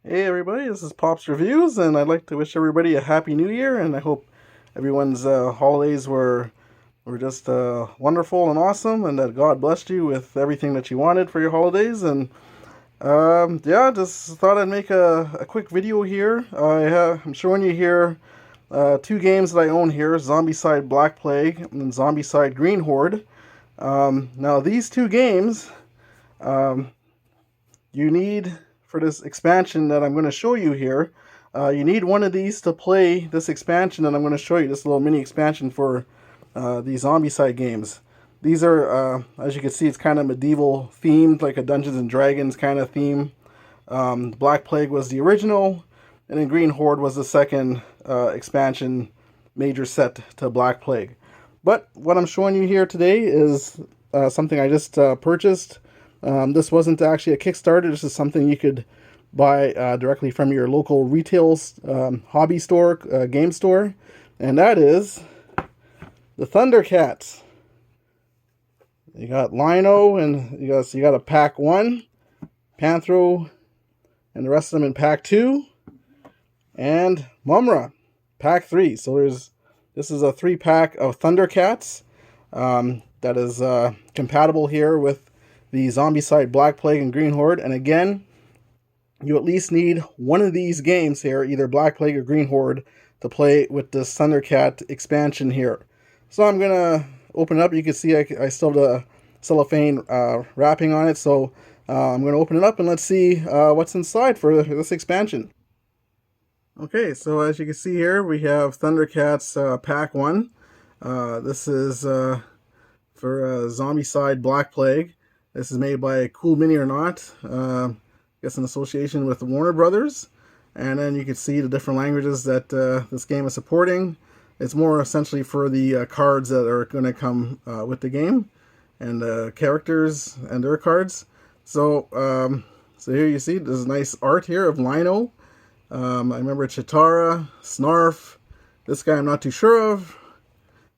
Hey everybody, this is Pop's Reviews, and I'd like to wish everybody a happy new year, and I hope everyone's holidays were just wonderful and awesome, and that God blessed you with everything that you wanted for your holidays. And yeah, just thought I'd make a quick video here. I'm showing you here two games that I own here: Zombicide Black Plague and Zombicide Green Horde. Now these two games, um, you need for this expansion that I'm going to show you here. You need one of these to play this expansion that I'm going to show you, this little mini expansion for these Zombicide games. These are, as you can see, it's kind of medieval themed, like a Dungeons and Dragons kind of theme. Black Plague was the original, and then Green Horde was the second expansion major set to Black Plague. But what I'm showing you here today is something I just purchased. This wasn't actually a Kickstarter. This is something you could buy directly from your local retail hobby store, game store, and that is the Thundercats. You got Lino, and you got a pack 1, Pantheral, and the rest of them in pack 2, and Mumura, pack 3. So this is a 3-pack of Thundercats that is compatible here with the Zombicide Black Plague and Green Horde. And again, you at least need one of these games here, either Black Plague or Green Horde, to play with this Thundercat expansion here. So I'm going to open it up. You can see I still have the cellophane wrapping on it. So I'm going to open it up and let's see what's inside for this expansion. Okay, so as you can see here, we have Thundercats Pack 1. This is for Zombicide Black Plague. This is made by Cool Mini or Not, I guess in association with Warner Brothers. And then you can see the different languages that this game is supporting. It's more essentially for the cards that are going to come with the game, and characters and their cards. So so here you see there's nice art here of Lino. I remember Chitara, Snarf. This guy I'm not too sure of.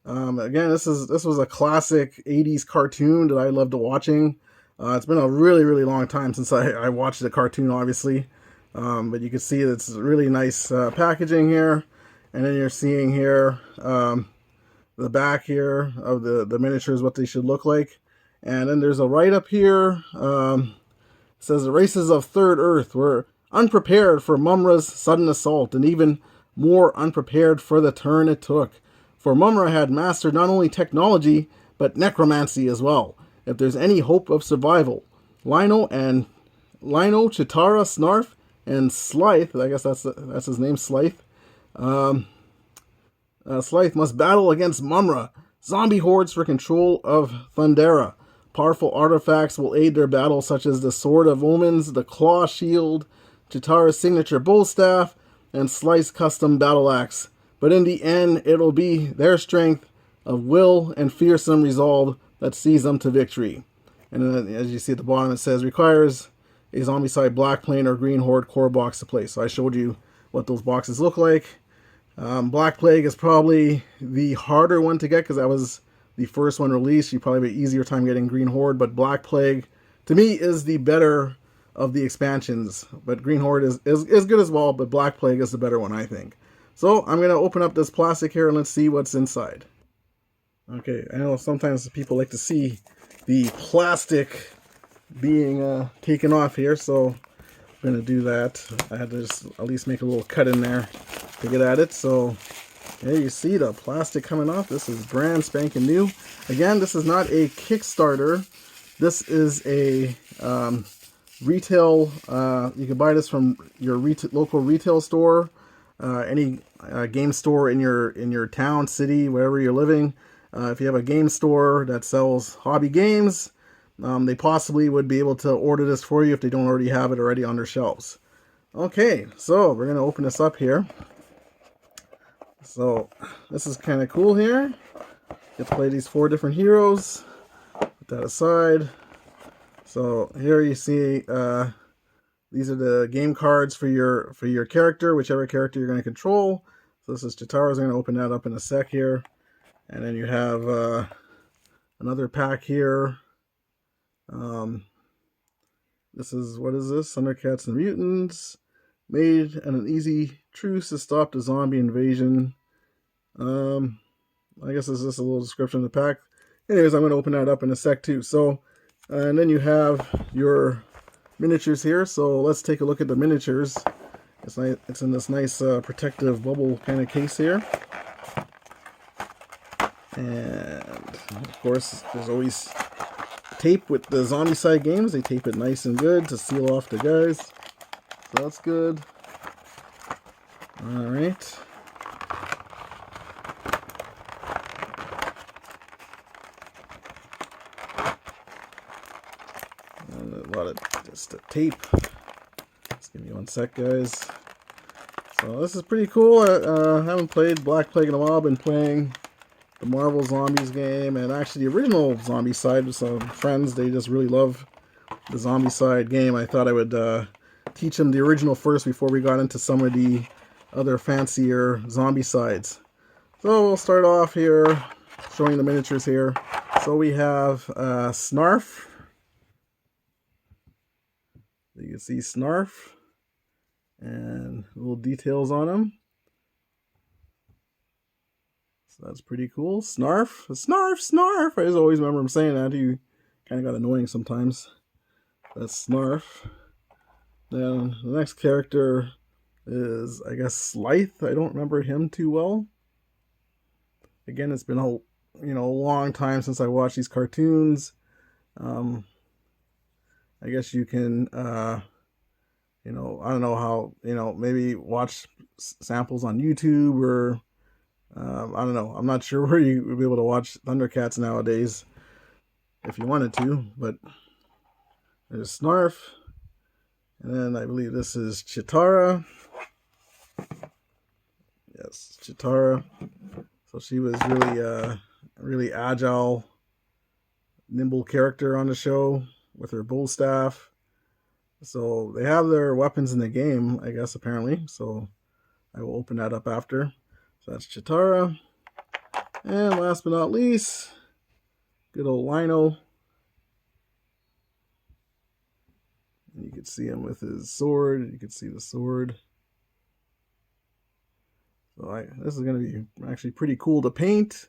Again, this was a classic 80s cartoon that I loved watching. It's been a really long time since I watched the cartoon, obviously. But you can see it's really nice packaging here. And then you're seeing here the back here of the miniatures, what they should look like. And then there's a write-up here. It says the races of Third Earth were unprepared for Mumura's sudden assault, and even more unprepared for the turn it took. For Mumura had mastered not only technology, but necromancy as well. If there's any hope of survival, Lino, Chitara, Snarf, and Slythe, I guess that's his name, Slythe. Slythe must battle against Mumura. Zombie hordes for control of Thundera. Powerful artifacts will aid their battle, such as the Sword of Omens, the Claw Shield, Chitara's signature bow staff, and Slythe's custom battle axe. But in the end, it'll be their strength of will and fearsome resolve that sees them to victory. And then, as you see at the bottom, it says requires a Zombicide Black Plague or Green Horde core box to play. So I showed you what those boxes look like. Black Plague is probably the harder one to get because that was the first one released. You probably have an easier time getting Green Horde, but Black Plague, to me, is the better of the expansions. But Green Horde is good as well, but Black Plague is the better one, I think. So I'm going to open up this plastic here and let's see what's inside. Okay, I know sometimes people like to see the plastic being taken off here, so I'm going to do that. I had to just at least make a little cut in there to get at it. So there you see the plastic coming off. This is brand spanking new. Again, this is not a Kickstarter. This is a retail. You can buy this from your local retail store, any game store in your town, city, wherever you're living. If you have a game store that sells hobby games, they possibly would be able to order this for you if they don't already have it already on their shelves. Okay, so we're going to open this up here. So this is kind of cool here. You play these 4 different heroes. Put that aside. So here you see these are the game cards for your character, whichever character you're going to control. So this is Chitara's. I'm going to open that up in a sec here. And then you have another pack here. This is, what is this? Thundercats and Mutants. made an easy truce to stop the zombie invasion. I guess it's just a little description of the pack. Anyways, I'm going to open that up in a sec too. So, and then you have your miniatures here. So let's take a look at the miniatures. It's nice. It's in this nice protective bubble kind of case here. And of course, there's always tape with the Zombicide games. They tape it nice and good to seal off the guys. So that's good. Alright. And a lot of just tape. Just give me one sec, guys. So this is pretty cool. I haven't played Black Plague in a while. I've been playing the Marvel Zombies game, and actually the original Zombicide with some friends. They just really love the Zombicide game. I thought I would teach them the original first before we got into some of the other fancier Zombicides. So we'll start off here showing the miniatures here. So we have Snarf. You can see Snarf and little details on him. So that's pretty cool. Snarf, Snarf, Snarf. I just always remember him saying that. He kind of got annoying sometimes. That's Snarf. Then the next character is, I guess, Slythe. I don't remember him too well. Again, it's been a long time since I watched these cartoons. I guess you can, I don't know how, maybe watch samples on YouTube or, I don't know. I'm not sure where you would be able to watch Thundercats nowadays if you wanted to, but there's Snarf. And then I believe this is Chitara. Yes, Chitara. So she was really agile, nimble character on the show with her bull staff. So they have their weapons in the game, I guess, apparently. So I will open that up after. So that's Chitara. And last but not least, good old Lino. And you can see him with his sword. You can see the sword. So this is going to be actually pretty cool to paint.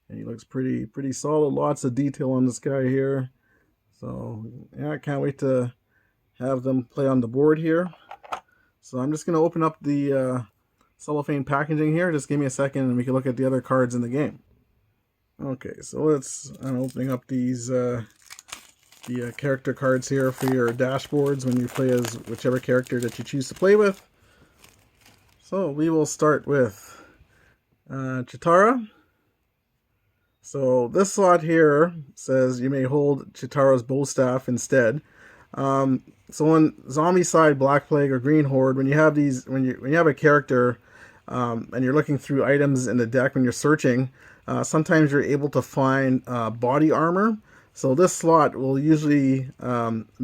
And he looks pretty solid. Lots of detail on this guy here. So yeah, I can't wait to have them play on the board here. So I'm just going to open up the cellophane packaging here. Just give me a second and we can look at the other cards in the game. Okay, so I'm opening up these the character cards here for your dashboards when you play as whichever character that you choose to play with. So we will start with Chitara. So this slot here says you may hold Chitara's bow staff instead. So in Zombicide, Black Plague, or Green Horde, when you have these, when you have a character and you're looking through items in the deck when you're searching, sometimes you're able to find body armor. So this slot will usually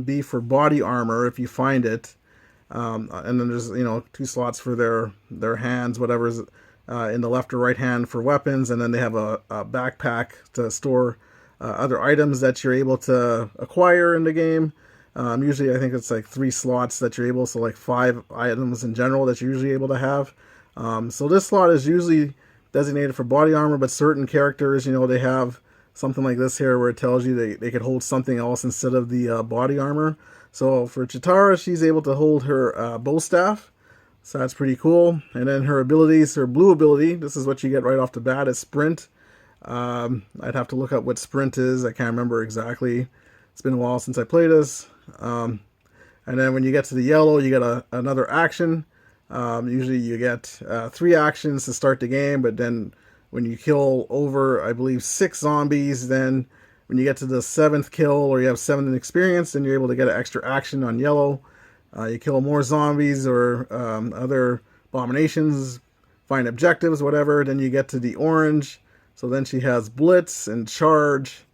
be for body armor if you find it. And then there's two slots for their hands, whatever's in the left or right hand for weapons, and then they have a backpack to store other items that you're able to acquire in the game. Usually I think it's like 3 slots that you're able, so like 5 items in general that you're usually able to have. So this slot is usually designated for body armor, but certain characters, they have something like this here where it tells you they could hold something else instead of the body armor. So for Chitara, she's able to hold her bow staff. So that's pretty cool. And then her abilities, her blue ability, this is what you get right off the bat, is Sprint. I'd have to look up what Sprint is. I can't remember exactly. It's been a while since I played this. And then when you get to the yellow, you get another action. Usually you get 3 actions to start the game, but then when you kill over, I believe, 6 zombies, then when you get to the 7th kill or you have 7 experience, then you're able to get an extra action on yellow. You kill more zombies or other abominations, find objectives, whatever. Then you get to the orange. So then she has Blitz and Charge.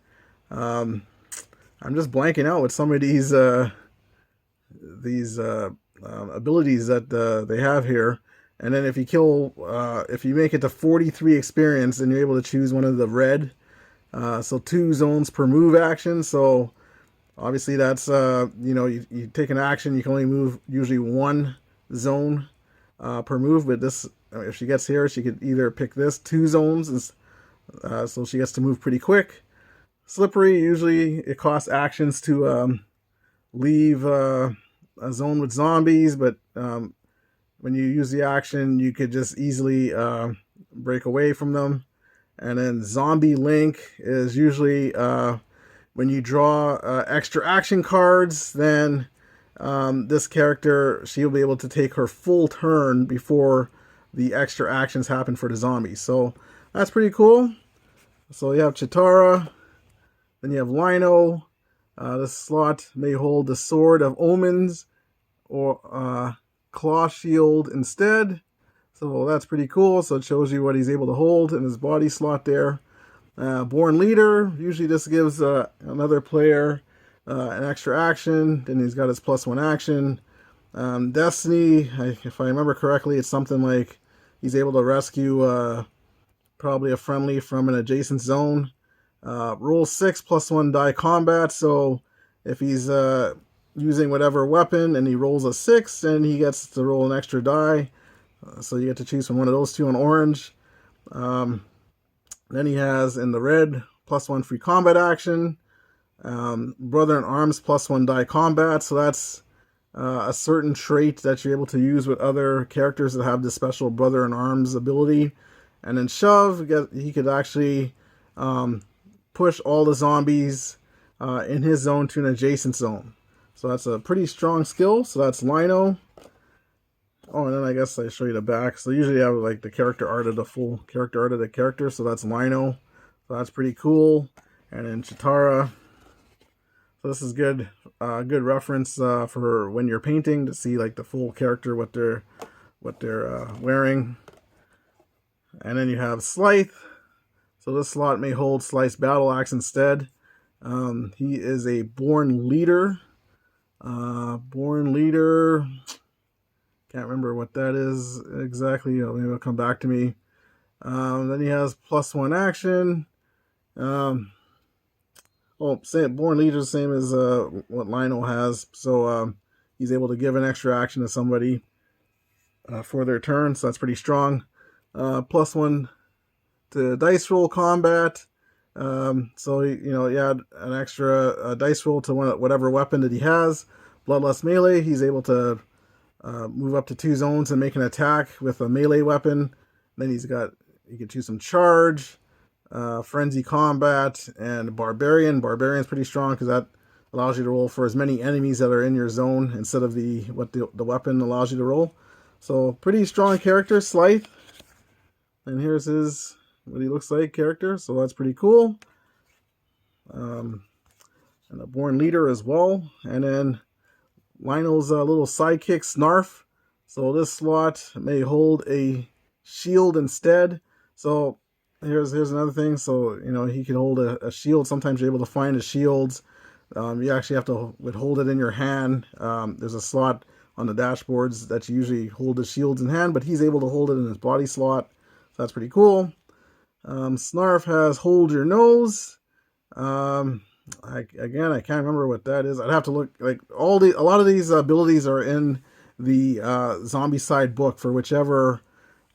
I'm just blanking out with some of these abilities that they have here. And then if you make it to 43 experience, then you're able to choose one of the red. So 2 zones per move action. So Obviously, that's you take an action, you can only move usually one zone per move. But this, if she gets here, she could either pick this 2 zones, and so she gets to move pretty quick. Slippery, usually it costs actions to leave a zone with zombies, but when you use the action, you could just easily break away from them. And then Zombie Link is usually when you draw extra action cards, then this character, she'll be able to take her full turn before the extra actions happen for the zombies. So that's pretty cool. So you have Chitara, then you have Lino. This slot may hold the Sword of Omens or Claw Shield instead. So that's pretty cool. So it shows you what he's able to hold in his body slot there. Born Leader, usually this gives another player an extra action. Then he's got his +1 action. Destiny, if I remember correctly, it's something like he's able to rescue probably a friendly from an adjacent zone. Roll 6 +1 die combat. So if he's using whatever weapon and he rolls a 6, then he gets to roll an extra die. So you get to choose from one of those two on orange. Then he has in the red +1 free combat action. Brother in Arms +1 die combat. So that's a certain trait that you're able to use with other characters that have this special Brother in Arms ability. And then Shove, he could actually push all the zombies in his zone to an adjacent zone. So that's a pretty strong skill. So that's Lino. Oh, and then I guess I show you the back. So usually I have like the character art of the full character art of the character. So that's Lino. So that's pretty cool. And then Chitara. So this is good reference for when you're painting to see like the full character, what they're wearing. And then you have Scythe. So this slot may hold Slice Battle Axe instead. He is a Born Leader. Born Leader. Can't remember what that is exactly. Maybe it'll come back to me. Then he has +1 action. Born Leader is the same as what Lionel has. So he's able to give an extra action to somebody for their turn. So that's pretty strong. +1 to dice roll combat. So you add an extra dice roll to whatever weapon that he has. Bloodlust melee. He's able to move up to 2 zones and make an attack with a melee weapon. Then you can choose some charge, frenzy combat, and barbarian. Barbarian's pretty strong because that allows you to roll for as many enemies that are in your zone instead of what the weapon allows you to roll. So pretty strong character, Scythe. And here's what he looks like character. So that's pretty cool. And a Born Leader as well. And then Lionel's little sidekick, Snarf. So this slot may hold a shield instead. So here's another thing. So he can hold a shield. Sometimes you're able to find the shields. You actually have to hold it in your hand. There's a slot on the dashboards that you usually hold the shields in hand, but he's able to hold it in his body slot. So that's pretty cool. Snarf has Hold Your Nose. I can't remember what that is. I'd have to look. Like a lot of these abilities are in the Zombicide book for whichever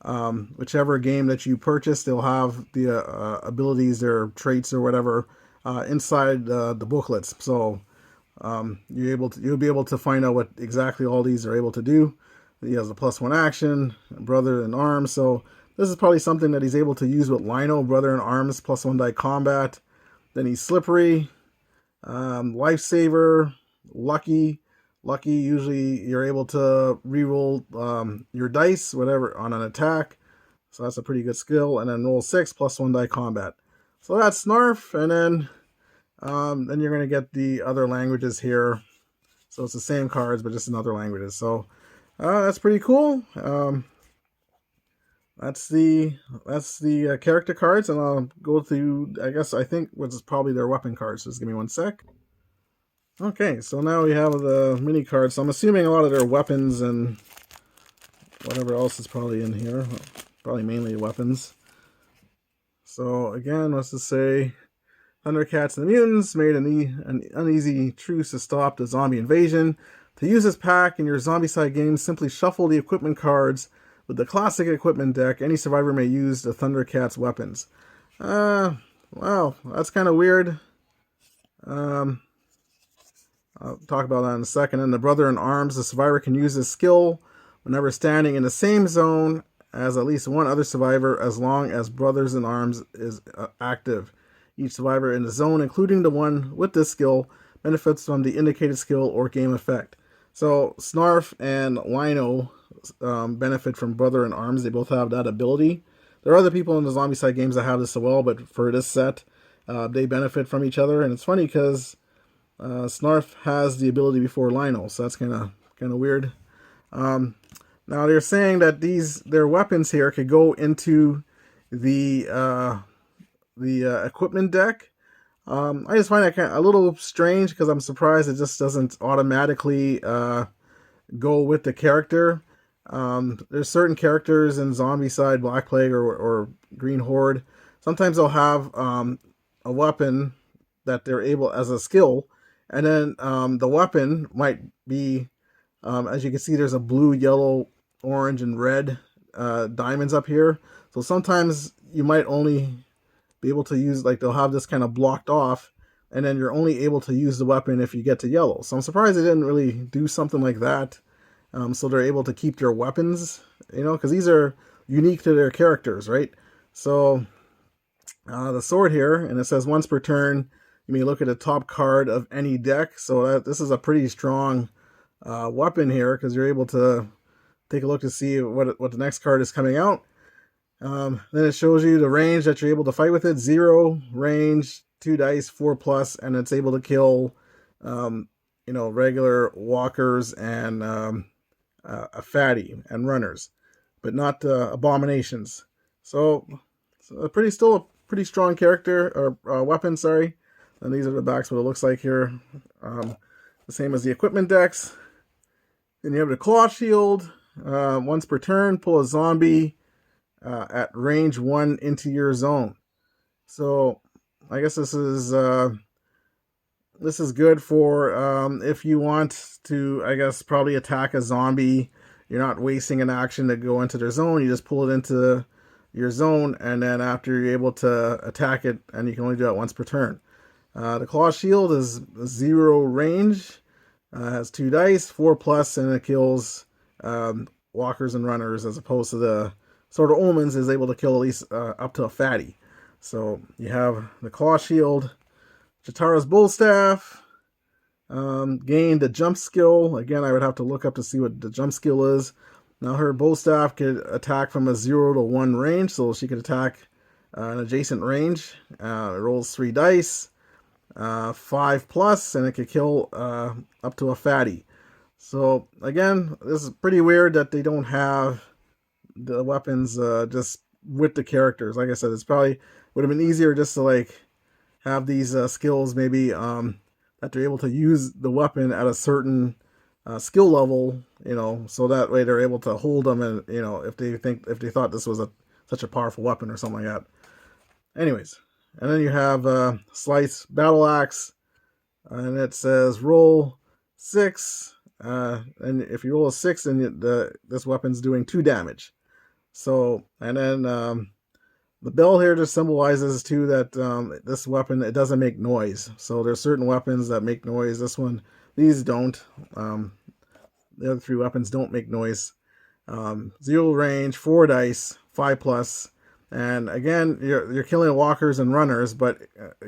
game that you purchase. They'll have the abilities or traits or whatever inside the booklets. So you'll be able to find out what exactly all these are able to do. He has a +1 action, Brother in Arms. So this is probably something that he's able to use with Lino, Brother in Arms, +1 die combat. Then he's Slippery, Lifesaver, Lucky. Usually you're able to reroll your dice, whatever, on an attack. So that's a pretty good skill. And then roll 6, +1 die combat. So that's Snarf. And then you're going to get the other languages here. So it's the same cards, but just in other languages. So that's pretty cool. That's the character cards, and I'll go through, I think what's probably their weapon cards. So just give me one sec. Okay, so now we have the mini cards. So I'm assuming a lot of their weapons and whatever else is probably in here. Probably mainly weapons. So again, let's just say Thundercats and the mutants made an uneasy truce to stop the zombie invasion. To use this pack in your Zombicide game, simply shuffle the equipment cards with the classic equipment deck. Any survivor may use the Thundercats weapons. Wow, that's kind of weird. I'll talk about that in a second. And the Brother in Arms, the survivor can use this skill whenever standing in the same zone as at least one other survivor, as long as Brothers in Arms is active. Each survivor in the zone, including the one with this skill, benefits from the indicated skill or game effect. So Snarf and Lino benefit from Brother in Arms. They both have that ability. There are other people in the Zombicide games that have this as well, but for this set, they benefit from each other. And it's funny because Snarf has the ability before Lino, so that's kind of weird. Now they're saying that their weapons here could go into the equipment deck. I just find that a little strange because I'm surprised it just doesn't automatically go with the character. There's certain characters in Zombicide, Black Plague, or Green Horde. Sometimes they'll have a weapon that they're able as a skill, and then the weapon might be, as you can see, there's a blue, yellow, orange, and red diamonds up here. So sometimes you might only be able to use, like, they'll have this kind of blocked off, and then you're only able to use the weapon if you get to yellow. So I'm surprised they didn't really do something like that. So they're able to keep their weapons, because these are unique to their characters, right? So the sword here, and it says once per turn, you may look at the top card of any deck. So this is a pretty strong weapon here, because you're able to take a look to see what the next card is coming out. Then it shows you the range that you're able to fight with it. 0 range, 2 dice, 4+, and it's able to kill, regular walkers and a fatty and runners, but not abominations. So still a pretty strong character, or weapon, sorry. And these are the backs, what it looks like here. The same as the equipment decks. Then you have the claw shield. Once per turn, pull a zombie at range 1 into your zone. So I guess this is good for if you want to, I guess, probably attack a zombie. You're not wasting an action to go into their zone. You just pull it into your zone, and then after you're able to attack it, and you can only do that once per turn. The claw shield is 0 range, has 2 dice, 4+, and it kills walkers and runners, as opposed to the Sword of Omens is able to kill at least up to a fatty. So you have the claw shield. Chitara's bull staff. Gained the jump skill. Again, I would have to look up to see what the jump skill is. Now her bull staff could attack from a 0 to 1 range, so she could attack an adjacent range. It rolls 3 dice, 5+, and it could kill up to a fatty. So again, this is pretty weird that they don't have the weapons just with the characters. Like I said, it's probably would have been easier just to have these skills maybe that they're able to use the weapon at a certain skill level, so that way they're able to hold them, and if they thought this was such a powerful weapon or something like that. Anyways, and then you have Slice Battle Axe, and it says roll 6, and if you roll a 6, then this weapon's doing 2 damage. So, and then the bell here just symbolizes too that this weapon, it doesn't make noise. So there's certain weapons that make noise. These don't. The other 3 weapons don't make noise. 0 range, 4 dice, 5+, and again, you're killing walkers and runners, but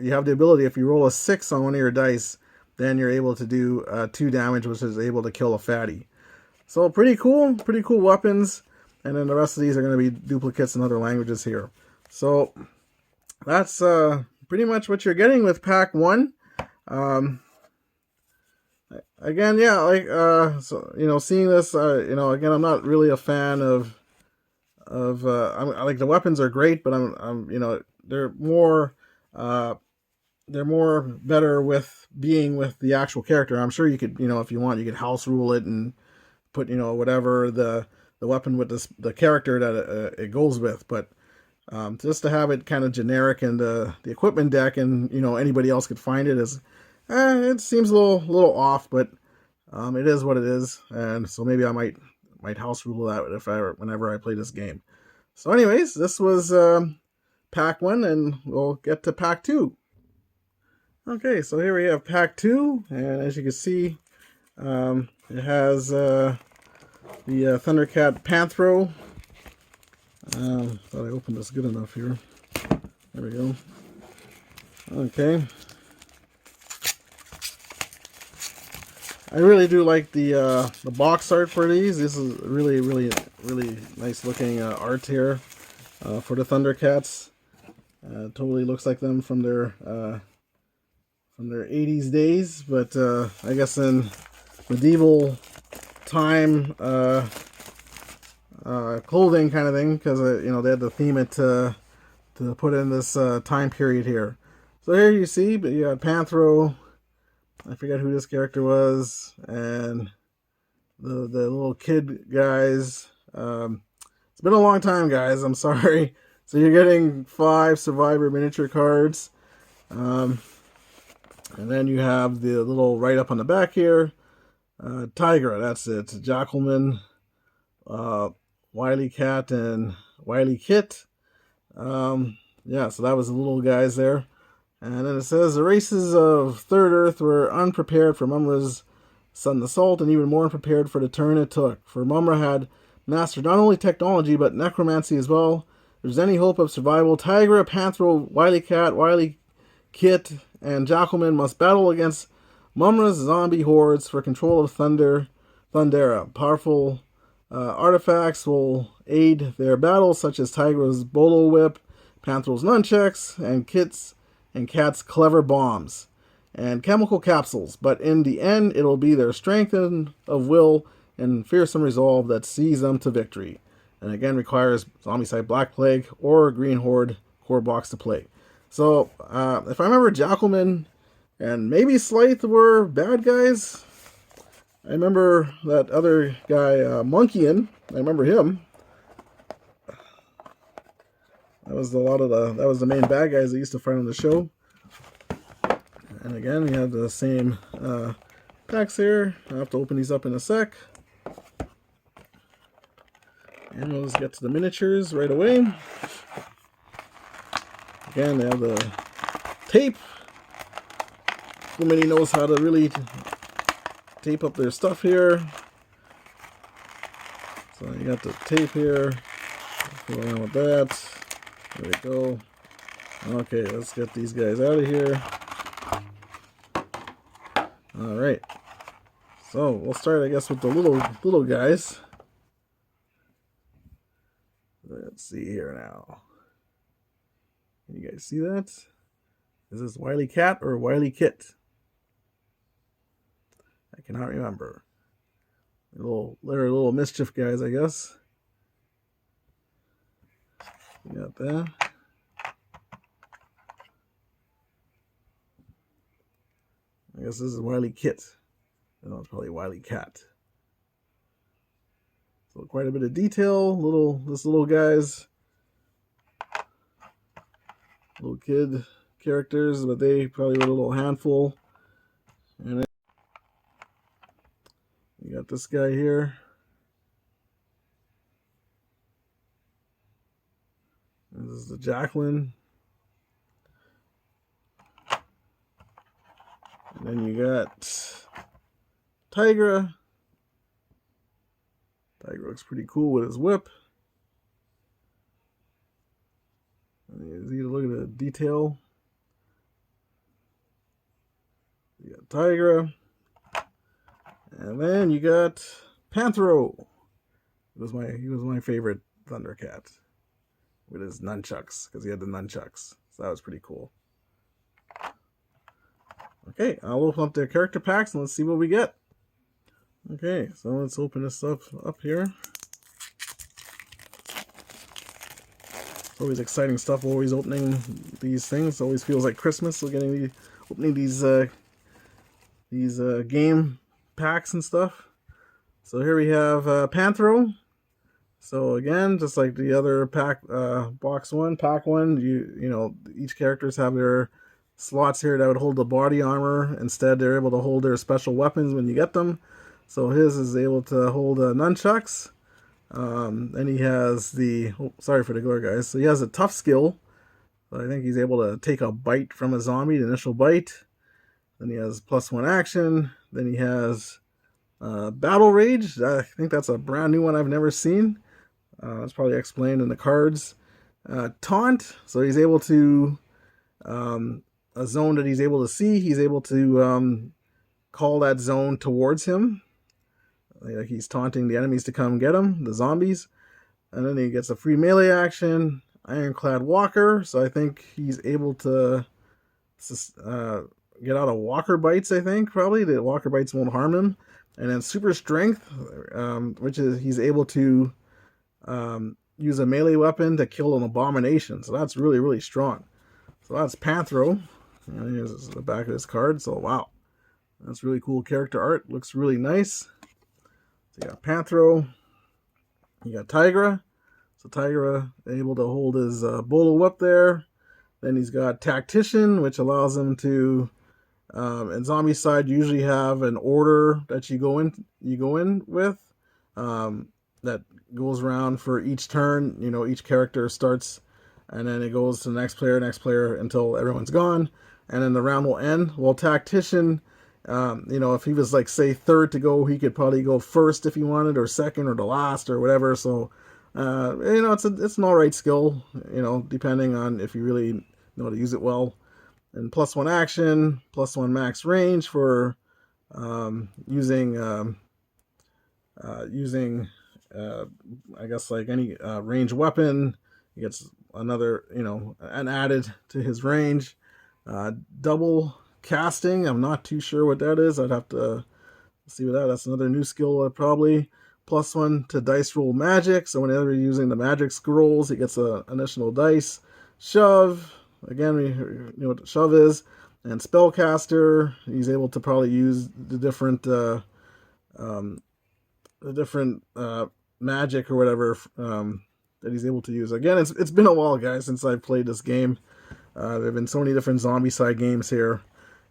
you have the ability, if you roll a 6 on one of your dice, then you're able to do 2 damage, which is able to kill a fatty. So pretty cool weapons. And then the rest of these are going to be duplicates in other languages here. So that's pretty much what you're getting with pack 1. Again, yeah, seeing this, again, I'm not really a fan of I like the weapons are great, but they're more better with being with the actual character. I'm sure you could, if you want, you could house rule it and put, whatever the weapon with the character that it goes with. But Just to have it kind of generic and the equipment deck, and anybody else could find it, is it seems a little off, but it is what it is, and so maybe I might house rule that whenever I play this game. So anyways, this was pack 1, and we'll get to pack 2. Okay, so here we have pack 2, and as you can see, it has the Thundercat Pantheral. Thought I opened this good enough here. There we go. Okay. I really do like the box art for these. This is really nice looking art here for the Thundercats. Totally looks like them from their 80s days, but I guess in medieval time clothing kind of thing, because they had to theme it to put in this time period here. So here you see, but you got Pantheral. I forget who this character was, and the little kid guys. It's been a long time, guys. I'm sorry. So you're getting 5 Survivor miniature cards, and then you have the little write up on the back here. Tigra, that's it. Jackalman, Wily Cat, and Wily Kit. Yeah, so that was the little guys there. And then it says, the races of Third Earth were unprepared for Mumura's sudden assault, and even more unprepared for the turn it took. For Mumura had mastered not only technology, but necromancy as well. If there's any hope of survival, Tigra, Pantheral, Wily Cat, Wily Kit, and Jackalman must battle against Mumura's zombie hordes for control of Thundera. Powerful artifacts will aid their battles, such as Tigra's Bolo Whip, Pantheral's Nunchucks, and Cat's clever bombs and chemical capsules, but in the end it'll be their strength of will and fearsome resolve that sees them to victory, and again requires Zombicide Black Plague or Green Horde core box to play. So if I remember, Jackalman and maybe Scythe were bad guys. I remember that other guy, Monkeyin. I remember him. That was that was the main bad guys that used to fight on the show. And again, we have the same packs here. I'll have to open these up in a sec. And we'll just get to the miniatures right away. Again, they have the tape. Nobody knows how to really tape up their stuff here. So you got the tape here. Go around with that. There we go. Okay, let's get these guys out of here. Alright. So we'll start, I guess, with the little guys. Let's see here now. Can you guys see that? Is this Wily Cat or Wily Kit? I cannot remember. They're little mischief guys, I guess. You got that. I guess this is Wily Kit. No, it's probably Wily Cat. So quite a bit of detail. This little guys, little kid characters, but they probably were a little handful. And then you got this guy here. This is the Jackalman. And then you got Tigra. Tigra looks pretty cool with his whip. And you look at the detail. You got Tigra. And then you got Pantheral. He was my favorite Thundercat. With his nunchucks, because he had the nunchucks. So that was pretty cool. Okay, I'll open up their character packs and let's see what we get. Okay, so let's open this stuff up here. It's always exciting stuff, always opening these things. It always feels like Christmas, so opening these game packs and stuff. So here we have Pantheral. So again, just like the other pack, pack one, you know, each characters have their slots here that would hold the body armor. Instead, they're able to hold their special weapons when you get them. So his is able to hold nunchucks. Then he has the, oh, sorry for the glare, guys. So he has a tough skill. So I think he's able to take a bite from a zombie, the initial bite. Then he has +1 action. Then he has Battle Rage. I think that's a brand new one I've never seen. It's probably explained in the cards. Taunt. So he's able to, a zone that he's able to see, he's able to call that zone towards him. Like he's taunting the enemies to come get him, the zombies. And then he gets a free melee action. Ironclad Walker. So I think he's able to get out of walker bites, I think, probably. The walker bites won't harm him. And then Super Strength, which is he's able to use a melee weapon to kill an abomination. So that's really, really strong. So that's Pantheral. Here's the back of this card. So wow, that's really cool character art. Looks really nice. So you got Pantheral. You got Tigra. So Tigra able to hold his bolo whip there. Then he's got Tactician, which allows him to, in Zombicide, you usually have an order that you go in with. That goes around for each turn. You know, each character starts, and then it goes to the next player until everyone's gone, and then the round will end. Well, Tactician, you know, if he was like say third to go, he could probably go first if he wanted, or second, or the last, or whatever. So, you know, it's an alright skill. You know, depending on if you really know how to use it well. And +1 action, +1 max range for using I guess like any range weapon. He gets another, you know, an added to his range. Double casting, I'm not too sure what that is. I'd have to see what that's another new skill probably. +1 to dice roll magic, so whenever you're using the magic scrolls, he gets an additional dice. Shove, again, we know what the shove is. And spellcaster, he's able to probably use the different magic or whatever that he's able to use. Again, it's been a while, guys, since I've played this game. There have been so many different Zombicide games here.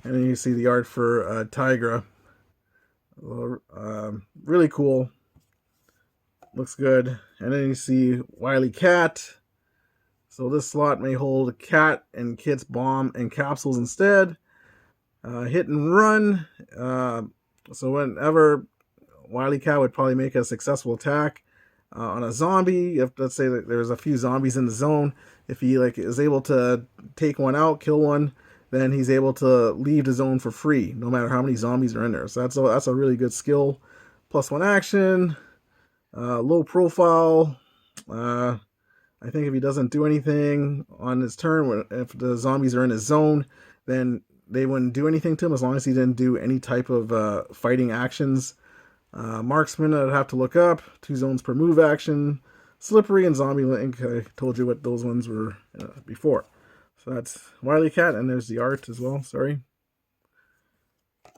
And then you see the art for Tigra. Really cool. Looks good. And then you see Wily Cat. So this slot may hold Cat and Kit's bomb and capsules instead. Hit and run. So whenever Wily Cat would probably make a successful attack on a zombie, if let's say that there's a few zombies in the zone, if he like is able to take one out, kill one, then he's able to leave the zone for free, no matter how many zombies are in there. So that's a really good skill. +1 action, low profile. I think if he doesn't do anything on his turn, if the zombies are in his zone, then they wouldn't do anything to him as long as he didn't do any type of fighting actions. Marksman, I'd have to look up. 2 zones per move action. Slippery and Zombie Link, I told you what those ones were before. So that's Wily Cat, and there's the art as well, sorry.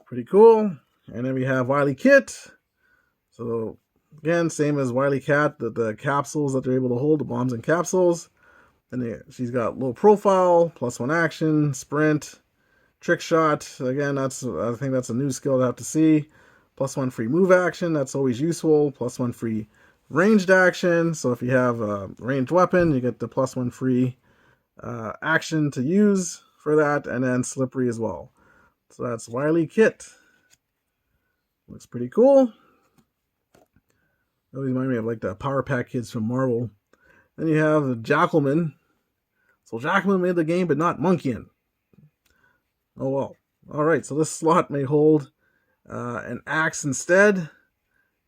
Pretty cool. And then we have Wily Kit. So again, same as Wily Cat, the capsules that they're able to hold, the bombs and capsules. And she's got low profile, +1 action, sprint, trick shot. Again, I think that's a new skill to have to see. +1 free move action, that's always useful. +1 free ranged action. So if you have a ranged weapon, you get the +1 free action to use for that. And then slippery as well. So that's Wily Kit. Looks pretty cool. Those remind me of like the Power Pack kids from Marvel. Then you have the Jackalman. So Jackalman made the game, but not Monkeyin. Oh well. Alright, so this slot may hold an axe instead.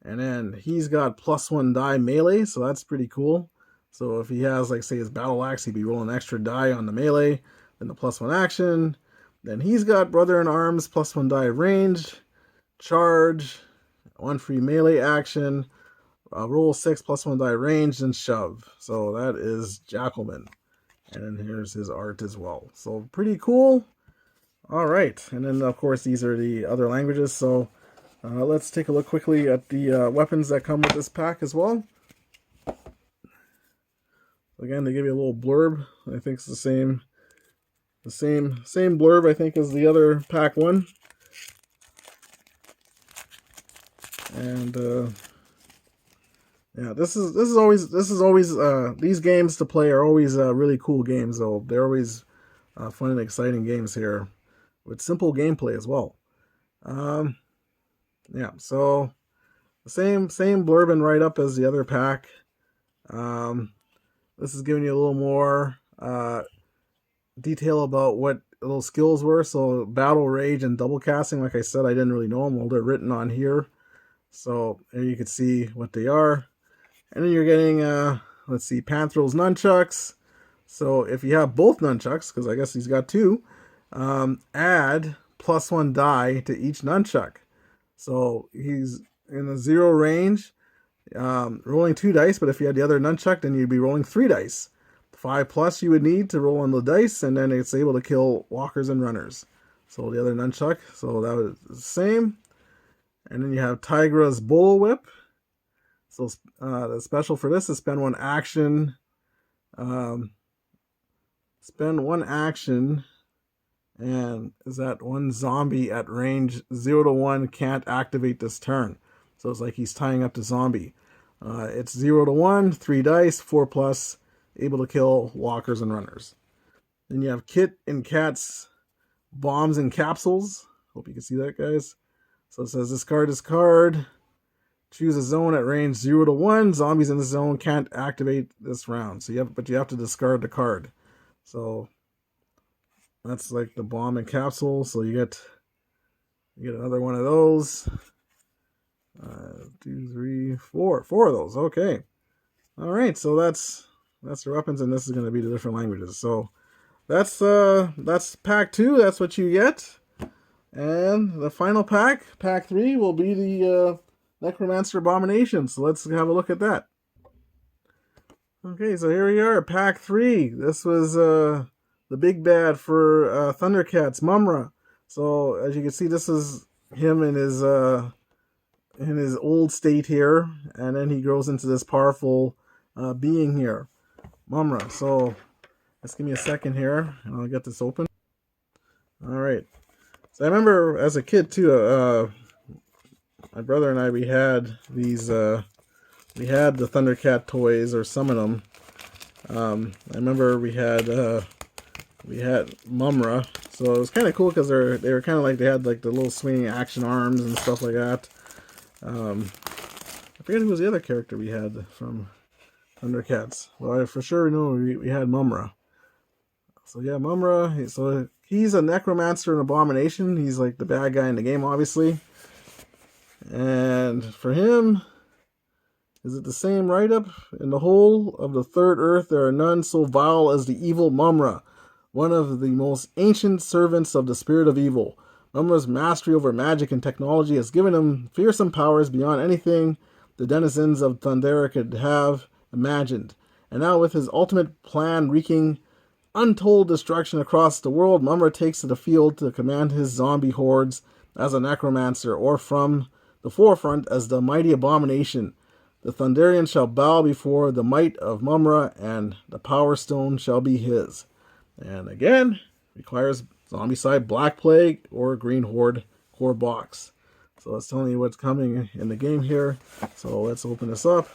And then he's got +1 die melee, so that's pretty cool. So if he has, like, say, his battle axe, he'd be rolling extra die on the melee, then the +1 action. Then he's got Brother in Arms, +1 die range, charge, 1 free melee action, roll 6, +1 die range, and shove. So that is Jackalman. And then here's his art as well. So pretty cool. All right, and then of course these are the other languages. So let's take a look quickly at the weapons that come with this pack as well. Again, they give you a little blurb. I think it's the same blurb, I think, as the other pack one. And yeah, this is always these games to play are always really cool games, though. They're always fun and exciting games here with simple gameplay as well. Yeah, so the same blurb and write up as the other pack. This is giving you a little more detail about what little skills were. So battle rage and double casting, like I said, I didn't really know them. Well, they're written on here, so there you can see what they are. And then you're getting let's see, Pantheral's nunchucks. So if you have both nunchucks, because I guess he's got two, add +1 die to each nunchuck. So he's in the 0 range, rolling 2 dice, but if you had the other nunchuck, then you'd be rolling 3 dice. 5+ you would need to roll on the dice, and then it's able to kill walkers and runners. So the other nunchuck, so that was the same. And then you have Tigra's Bullwhip. So the special for this is spend one action. And is that one zombie at range 0 to 1 can't activate this turn. So it's like he's tying up the zombie. It's 0 to 1, 3 dice, 4+, able to kill walkers and runners. Then you have Kit and Cat's Bombs and Capsules. Hope you can see that, guys. So it says discard this card. Choose a zone at range 0 to 1. Zombies in the zone can't activate this round. So you have to discard the card. So that's like the bomb and capsule. So you get another one of those. 2, 3, 4 of those. Okay. All right. So that's the weapons, and this is going to be the different languages. So that's pack 2. That's what you get. And the final pack 3, will be the Necromancer Abomination. So let's have a look at that. Okay, so here we are, pack 3. This was the big bad for Thundercats, Mumura. So as you can see, this is him in his old state here, and then he grows into this powerful being here, Mumura. So let's give me a second here, and I'll get this open. All right. So I remember as a kid too. My brother and I, we had these. We had the Thundercat toys, or some of them. I remember we had Mumura, so it was kind of cool because they were kind of like, they had like the little swinging action arms and stuff like that. I forget who was the other character we had from Thundercats. Well, I for sure know we had Mumura. So yeah, Mumura. So he's a Necromancer and Abomination. He's like the bad guy in the game, obviously. And for him, is it the same write-up? In the whole of the third earth, there are none so vile as the evil Mumura, one of the most ancient servants of the spirit of evil. Mumura's mastery over magic and technology has given him fearsome powers beyond anything the denizens of Thundera could have imagined. And now with his ultimate plan wreaking untold destruction across the world, Mumura takes to the field to command his zombie hordes as a necromancer, or from the forefront as the mighty abomination. The Thunderians shall bow before the might of Mumura, and the power stone shall be his. And again, requires Zombicide, Black Plague, or Green Horde core box. So that's telling you what's coming in the game here. So let's open this up.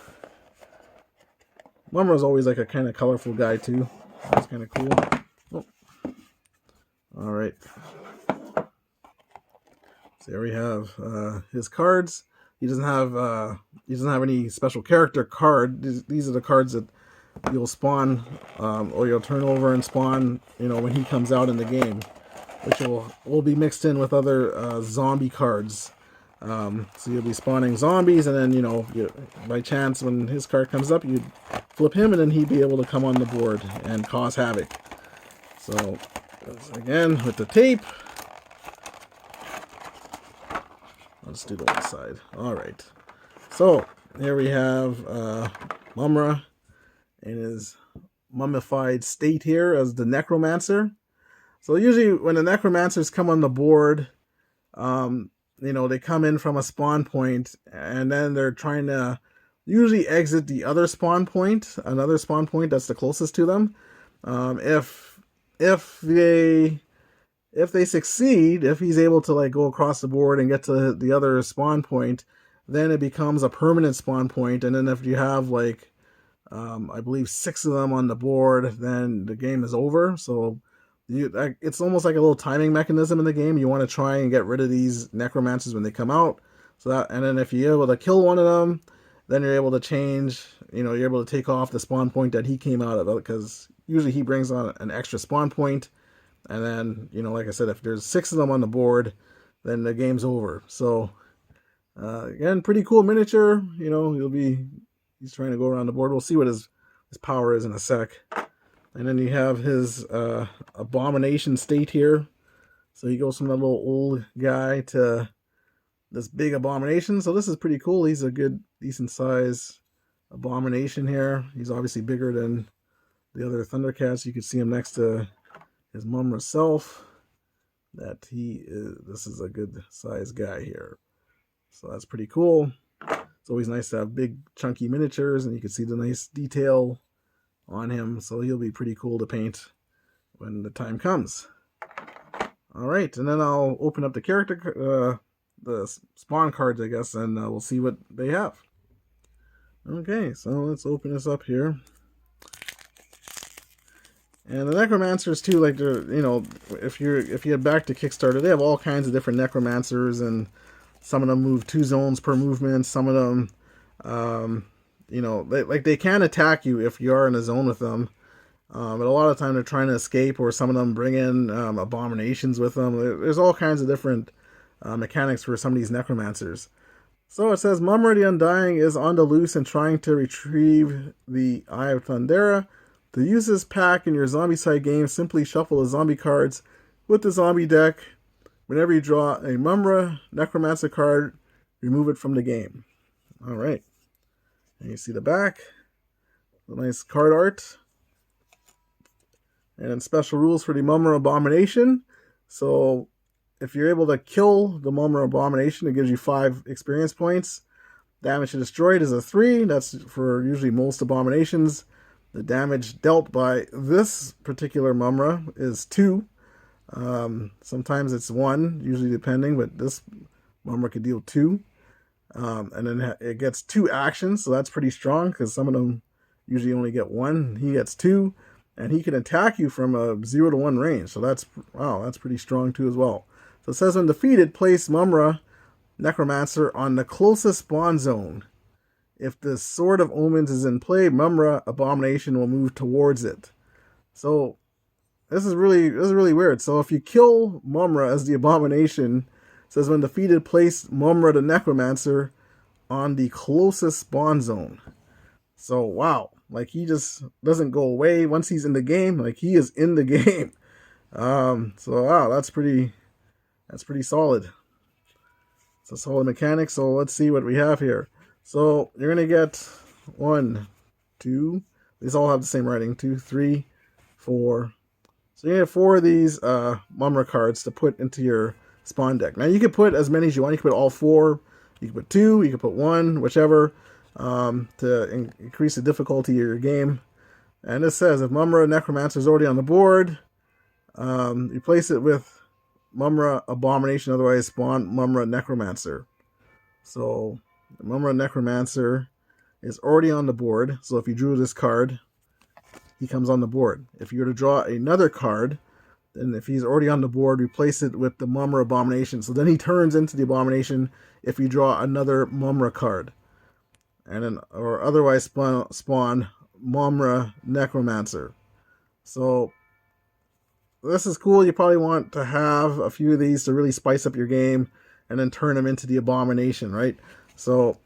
Mumura's always like a kind of colorful guy too. That's kind of cool. Oh. All right. So there we have his cards. He doesn't have any special character card. These are the cards that you'll spawn, or you'll turn over and spawn, when he comes out in the game, which will be mixed in with other zombie cards. So you'll be spawning zombies, and then by chance when his card comes up, you'd flip him, and then he'd be able to come on the board and cause havoc. So again with the tape. Let's do the one side. All right. So here we have Mumura in his mummified state here as the Necromancer. So usually when the Necromancers come on the board, they come in from a spawn point, and then they're trying to usually exit the other spawn point, another spawn point that's the closest to them. If if they if they succeed, if he's able to like go across the board and get to the other spawn point, then it becomes a permanent spawn point. And then if you have like, I believe 6 of them on the board, then the game is over. So it's almost like a little timing mechanism in the game. You want to try and get rid of these necromancers when they come out. So that, and then if you're able to kill one of them, then you're able to change. You're able to take off the spawn point that he came out of, because usually he brings on an extra spawn point. And then, like I said, if there's 6 of them on the board, then the game's over. So, again, pretty cool miniature. He's trying to go around the board. We'll see what his power is in a sec. And then you have his abomination state here. So he goes from that little old guy to this big abomination. So this is pretty cool. He's a good, decent size abomination here. He's obviously bigger than the other Thundercats. You can see him next to his Mumura self. This is a good size guy here. So that's pretty cool. It's always nice to have big chunky miniatures, and you can see the nice detail on him. So he'll be pretty cool to paint when the time comes. All right, and then I'll open up the character, the spawn cards, I guess, and we'll see what they have. Okay, so let's open this up here. And the Necromancers too, like if you head back to Kickstarter, they have all kinds of different Necromancers, and some of them move 2 zones per movement. Some of them, they can attack you if you are in a zone with them. But a lot of the time they're trying to escape, or some of them bring in abominations with them. There's all kinds of different mechanics for some of these Necromancers. So it says, Mumura the Undying is on the loose and trying to retrieve the Eye of Thundera. To use this pack in your Zombicide game, simply shuffle the zombie cards with the zombie deck. Whenever you draw a Mumura Necromancer card, remove it from the game. Alright. And you see the back. The nice card art. And special rules for the Mumura Abomination. So, if you're able to kill the Mumura Abomination, it gives you 5 experience points. Damage to destroy it is a 3. That's for usually most abominations. The damage dealt by this particular Mumura is 2. Sometimes it's 1, usually depending, but this Mumura could deal 2. And then it gets 2 actions, so that's pretty strong, because some of them usually only get 1. He gets 2, and he can attack you from a 0 to 1 range. So that's pretty strong too as well. So it says, when defeated, place Mumura Necromancer on the closest spawn zone. If the Sword of Omens is in play, Mumura Abomination will move towards it. So this is really weird. So if you kill Mumura as the Abomination, it says, when defeated, place Mumura the Necromancer on the closest spawn zone. So wow, like he just doesn't go away once he's in the game. Like he is in the game. So wow, that's pretty solid. It's a solid mechanic. So let's see what we have here. So you're gonna get 1, 2. These all have the same writing. 2, 3, 4. So you have 4 of these Mumura cards to put into your spawn deck. Now you can put as many as you want. You can put all 4. You can put 2. You can put 1, whichever, to increase the difficulty of your game. And it says, if Mumura Necromancer is already on the board, replace it with Mumura Abomination, otherwise spawn Mumura Necromancer. So Mumura Necromancer is already on the board. So if you drew this card, he comes on the board. If you were to draw another card, then if he's already on the board, replace it with the Mumura Abomination. So then he turns into the Abomination if you draw another Mumura card. And then, or otherwise spawn Mumura Necromancer. So this is cool. You probably want to have a few of these to really spice up your game, and then turn them into the Abomination, right? So,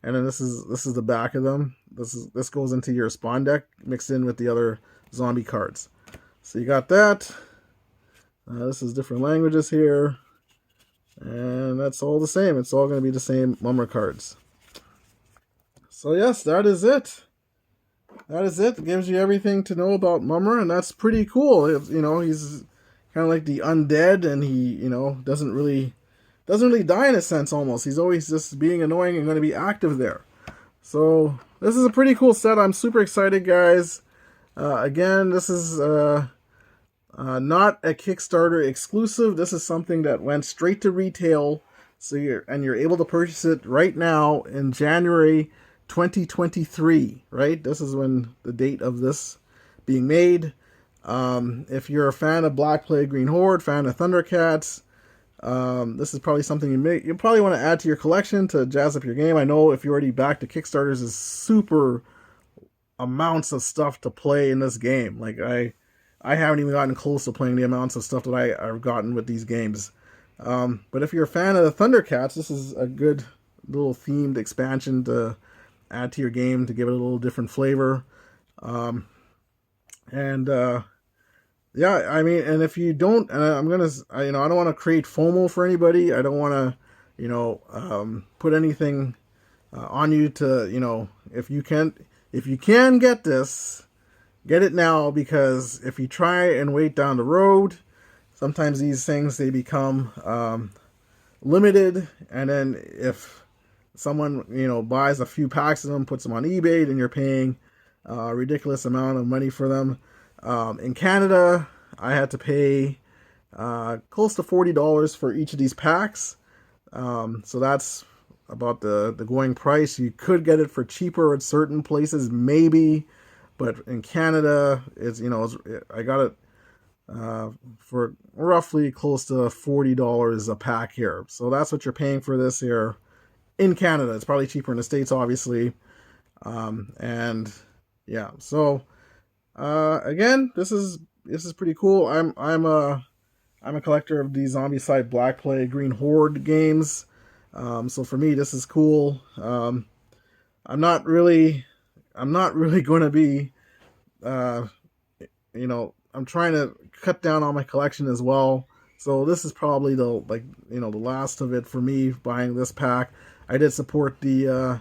and then this is the back of them. This goes into your spawn deck mixed in with the other zombie cards. So you got that. This is different languages here, and that's all the same. It's all going to be the same Mumura cards. So yes, that is it. That is it. It gives you everything to know about Mumura, and that's pretty cool. He's kind of like the undead, and he, doesn't really die in a sense almost. He's always just being annoying and going to be active there. So this is a pretty cool set. I'm super excited, guys. Again, this is not a Kickstarter exclusive. This is something that went straight to retail. So you're able to purchase it right now in January 2023. Right, this is when the date of this being made. If you're a fan of Black Plague Green Horde, fan of Thundercats, this is probably something you probably want to add to your collection to jazz up your game. I know if you already backed the Kickstarters, is super amounts of stuff to play in this game. Like I haven't even gotten close to playing the amounts of stuff that I've gotten with these games. But if you're a fan of the Thundercats, this is a good little themed expansion to add to your game to give it a little different flavor. Yeah, I mean, and if you don't, and I'm gonna, I don't want to create FOMO for anybody. I don't want to, put anything on you to, if you can get this, get it now, because if you try and wait down the road, sometimes these things, they become limited, and then if someone, buys a few packs of them, puts them on eBay, then you're paying a ridiculous amount of money for them. In Canada, I had to pay close to $40 for each of these packs. So that's about the going price. You could get it for cheaper at certain places, maybe, but in Canada, I got it for roughly close to $40 a pack here. So that's what you're paying for this here in Canada. It's probably cheaper in the States, obviously. And yeah, so again, this is pretty cool. I'm a collector of the Zombicide, Black Plague, Green Horde games. So for me, this is cool. I'm not really going to be, I'm trying to cut down on my collection as well. So this is probably the last of it for me buying this pack. I did support the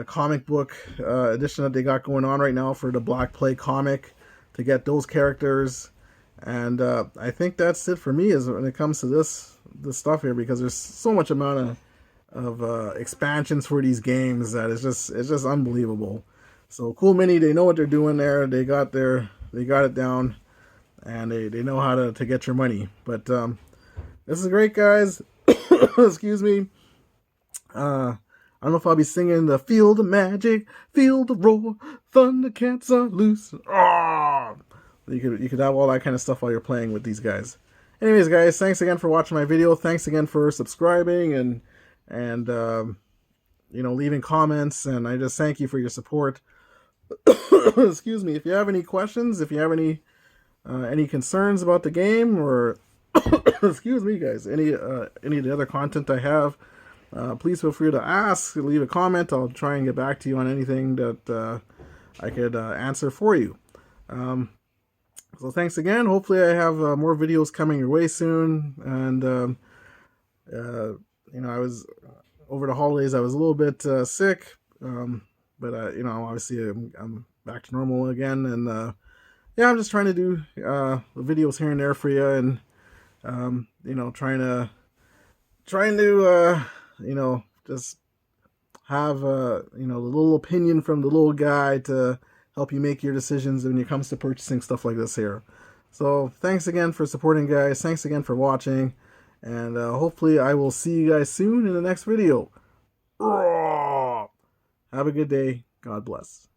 comic book edition that they got going on right now for the Black Plague comic to get those characters. And I think that's it for me when it comes to this stuff here, because there's so much amount of expansions for these games that it's just unbelievable. So Cool Mini, they know what they're doing there. They got it down, and they know how to get your money. But this is great, guys. Excuse me. I don't know if I'll be singing the Field of Magic, Field of Roar, Thundercats are loose. Oh! You could have all that kind of stuff while you're playing with these guys. Anyways, guys, thanks again for watching my video. Thanks again for subscribing and leaving comments. And I just thank you for your support. Excuse me. If you have any questions, if you have any concerns about the game, or excuse me, guys, any of the other content I have, please feel free to ask, leave a comment. I'll try and get back to you on anything that I could answer for you. So thanks again. Hopefully I have more videos coming your way soon. And, I was, over the holidays, I was a little bit sick. But, obviously I'm back to normal again. And, yeah, I'm just trying to do videos here and there for you. And, trying to just have the little opinion from the little guy to help you make your decisions when it comes to purchasing stuff like this here. So thanks again for supporting, guys. Thanks again for watching, and hopefully I will see you guys soon in the next video. Have a good day. God bless.